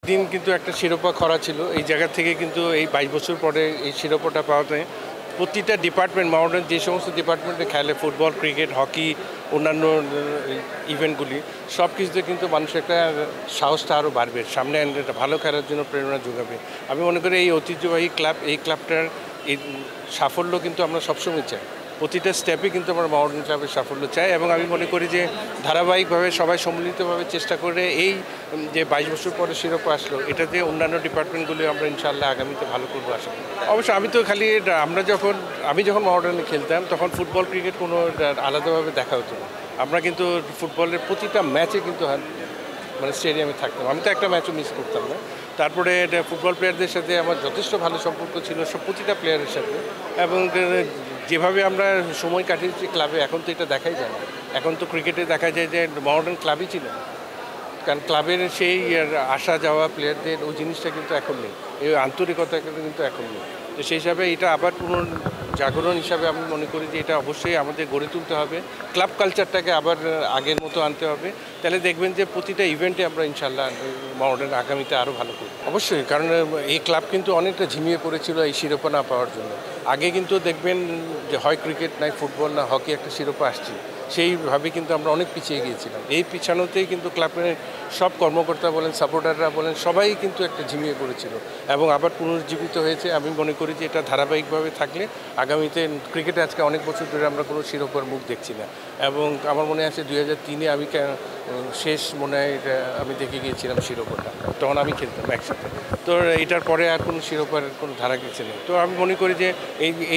দিন কিন্তু একটা শিরোপা খরা ছিল। এই জায়গা থেকে কিন্তু এই ২২ বছর পরে এই শিরোপাটা পাওয়াতে প্রতিটা ডিপার্টমেন্ট মডার্ন যে সমস্ত ডিপার্টমেন্টে খেলে ফুটবল, ক্রিকেট, হকি, অন্যান্য ইভেন্টগুলি সব কিছুতে কিন্তু মানুষের একটা সাহসটা আরও বাড়বে, সামনে একটা ভালো খেলার জন্য প্রেরণা যোগাবে। আমি মনে করি এই ঐতিহ্যবাহী ক্লাব, এই ক্লাবটার এই সাফল্য কিন্তু আমরা সবসময় চাই। প্রতিটা স্টেপে কিন্তু আমরা মডার্ন ক্লাবের সাফল্য চাই এবং আমি মনে করি যে ধারাবাহিকভাবে সবাই সম্মিলিতভাবে চেষ্টা করে এই যে ২২ বছর পরে শিরোপা আসলো, এটাতে অন্যান্য ডিপার্টমেন্টগুলি আমরা ইনশাআল্লাহ আগামীতে ভালো করবো আশা করি। অবশ্য আমি তো খালি আমি যখন মডার্নে খেলতাম তখন ফুটবল, ক্রিকেট কোনো আলাদাভাবে দেখা হতো না। আমরা কিন্তু ফুটবলের প্রতিটা ম্যাচে কিন্তু মানে স্টেডিয়ামে থাকতাম। আমি তো একটা ম্যাচও মিস করতাম না। তারপরে ফুটবল প্লেয়ারদের সাথে আমার যথেষ্ট ভালো সম্পর্ক ছিল, প্রতিটা প্লেয়ারের সাথে। এবং যেভাবে আমরা সময় কাটিয়েছি ক্লাবে, এখন তো এটা দেখাই যায় না। এখন তো ক্রিকেটে দেখা যায় যে মডার্ন ক্লাবই ছিল, কারণ ক্লাবের সেই আসা যাওয়া প্লেয়ারদের ওই জিনিসটা কিন্তু এখন নেই, এই আন্তরিকতা কিন্তু এখন নেই। তো সেই হিসাবে এটা আবার জাগরণ হিসাবে আমি মনে করি যে এটা অবশ্যই আমাদের গড়ে তুলতে হবে, ক্লাব কালচারটাকে আবার আগের মতো আনতে হবে। তাহলে দেখবেন যে প্রতিটা ইভেন্টে আমরা ইনশাল্লাহ মডার্ন আগামীতে আরও ভালো করি। অবশ্যই, কারণ এই ক্লাব কিন্তু অনেকটা ঝিমিয়ে পড়েছিল এই শিরোপা না পাওয়ার জন্য। আগে কিন্তু দেখবেন যে হয় ক্রিকেট নাই ফুটবল না হকি একটা শিরোপা আসছে, সেইভাবে কিন্তু আমরা অনেক পিছিয়ে গিয়েছিলাম। এই পিছানোতেই কিন্তু ক্লাবের সব কর্মকর্তা বলেন, সাপোর্টাররা বলেন, সবাই কিন্তু একটা ঝিমিয়ে পড়েছিল এবং আবার পুনর্জীবিত হয়েছে। আমি মনে করি যে এটা ধারাবাহিকভাবে থাকলে আগামীতে ক্রিকেটে আজকে অনেক বছর ধরে আমরা কোনো শিরোপার মুখ দেখছি না। এবং আমার মনে আছে ২০০৩-এ আমি শেষ মনে হয় আমি দেখে গিয়েছিলাম শিরোপাটা, তখন আমি খেলতাম একসাথে। তো এটার পরে আর কোনো শিরোপার কোনো ধারা কিছু নেই। তো আমি মনে করি যে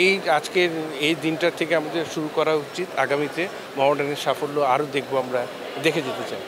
এই আজকের এই দিনটার থেকে আমাদের শুরু করা উচিত। আগামীতে মডার্নের সাফল্য আরও দেখবো, আমরা দেখে যেতে চাই।